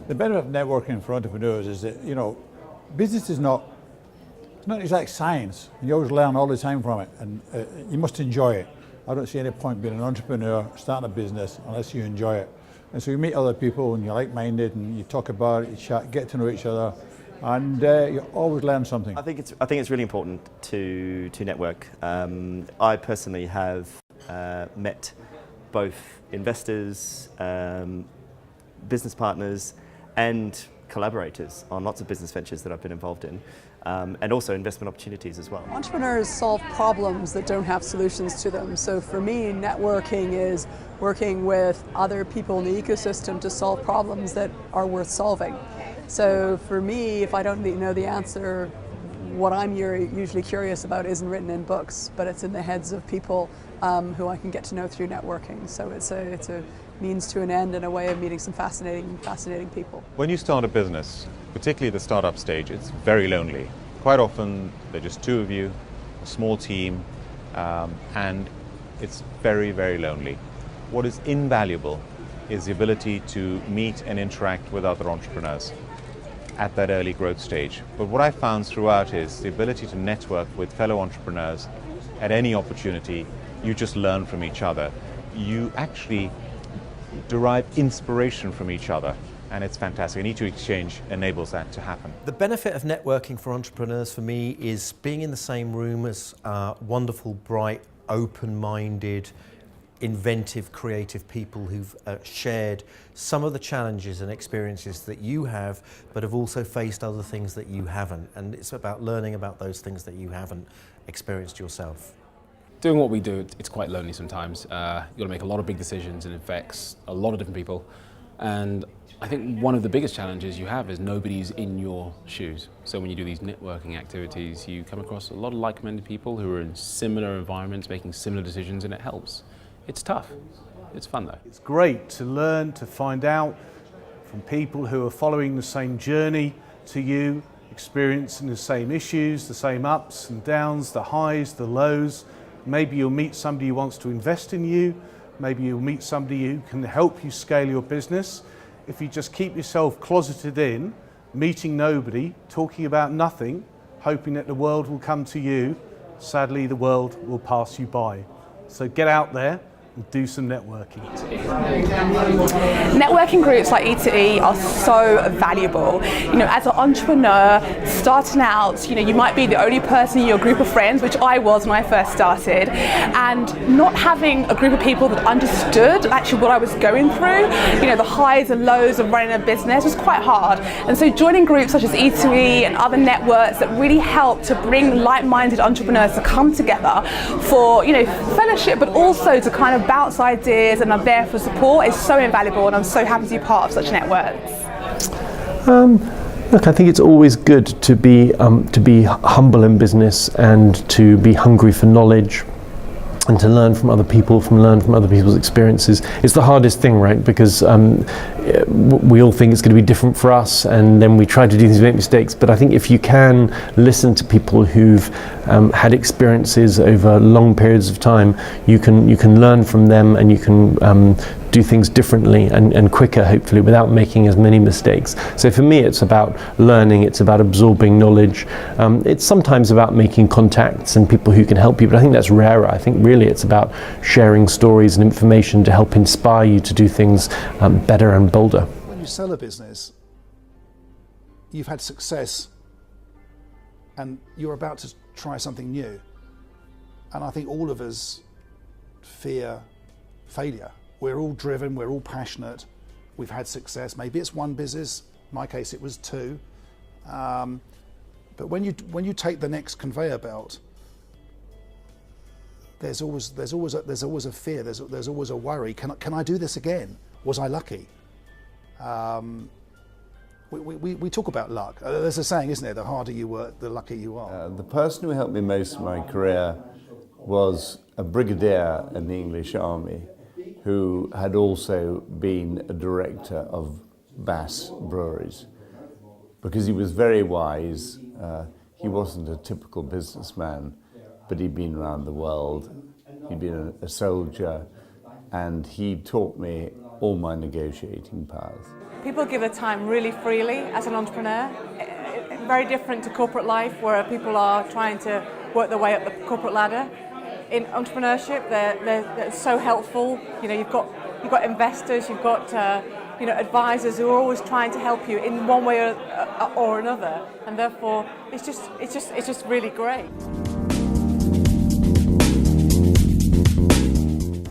The benefit of networking for entrepreneurs is that, business is not, it's not exact science. You always learn all the time from it, and you must enjoy it. I don't see any point being an entrepreneur, starting a business, unless you enjoy it. And so you meet other people and you're like-minded and you talk about it, you chat, get to know each other, and you always learn something. I think it's really important to network. I personally have met both investors, business partners, and collaborators on lots of business ventures that I've been involved in, and also investment opportunities as well. Entrepreneurs solve problems that don't have solutions to them. So for me, networking is working with other people in the ecosystem to solve problems that are worth solving. So for me, if I don't know the answer, what I'm usually curious about isn't written in books, but it's in the heads of people who I can get to know through networking. So it's a means to an end and a way of meeting some fascinating people. When you start a business, particularly the startup stage, it's very lonely. Quite often there are just two of you, a small team, and it's very, very lonely. What is invaluable is the ability to meet and interact with other entrepreneurs at that early growth stage. But what I found throughout is the ability to network with fellow entrepreneurs at any opportunity. You just learn from each other. You actually derive inspiration from each other, and it's fantastic. And E2E Exchange enables that to happen. The benefit of networking for entrepreneurs for me is being in the same room as wonderful, bright, open-minded, inventive, creative people who've shared some of the challenges and experiences that you have, but have also faced other things that you haven't. And it's about learning about those things that you haven't experienced yourself. Doing what we do, it's quite lonely sometimes. You've got to make a lot of big decisions and it affects a lot of different people. And I think one of the biggest challenges you have is nobody's in your shoes. So when you do these networking activities, you come across a lot of like-minded people who are in similar environments, making similar decisions, and it helps. It's tough. It's fun though. It's great to learn, to find out from people who are following the same journey to you, experiencing the same issues, the same ups and downs, the highs, the lows. Maybe you'll meet somebody who wants to invest in you. Maybe you'll meet somebody who can help you scale your business. If you just keep yourself closeted in, meeting nobody, talking about nothing, hoping that the world will come to you, sadly the world will pass you by. So get out there and do some networking. Networking groups like E2E are so valuable. As an entrepreneur starting out, you might be the only person in your group of friends, which I was when I first started, and not having a group of people that understood actually what I was going through, the highs and lows of running a business was quite hard. And so joining groups such as E2E and other networks that really help to bring like-minded entrepreneurs to come together for, fellowship, but also to kind of bounce ideas and are there for support is so invaluable, and I'm so happy to be part of such networks. Look, I think it's always good to be humble in business and to be hungry for knowledge and to learn from other people, learn from other people's experiences. It's the hardest thing, right? Because we all think it's going to be different for us, and then we try to do these, make mistakes. But I think if you can listen to people who've had experiences over long periods of time, you can learn from them, and you can do things differently and quicker, hopefully, without making as many mistakes. So for me, it's about learning, it's about absorbing knowledge. It's sometimes about making contacts and people who can help you, but I think that's rarer. I think really it's about sharing stories and information to help inspire you to do things better and bolder. When you sell a business, you've had success and you're about to try something new. And I think all of us fear failure. We're all driven, we're all passionate, we've had success. Maybe it's one business, in my case it was two. But when you take the next conveyor belt, there's always a fear, there's always a worry. Can I do this again? Was I lucky? We talk about luck. There's a saying, isn't there? The harder you work, the luckier you are. The person who helped me most in my career was a brigadier in the English Army, who had also been a director of Bass breweries. Because he was very wise, he wasn't a typical businessman, but he'd been around the world, he'd been a soldier, and he taught me all my negotiating powers. people give their time really freely as an entrepreneur. Very different to corporate life, where people are trying to work their way up the corporate ladder. In entrepreneurship, they're so helpful. You know, you've got investors, you've got advisors who are always trying to help you in one way or another, and therefore it's just really great.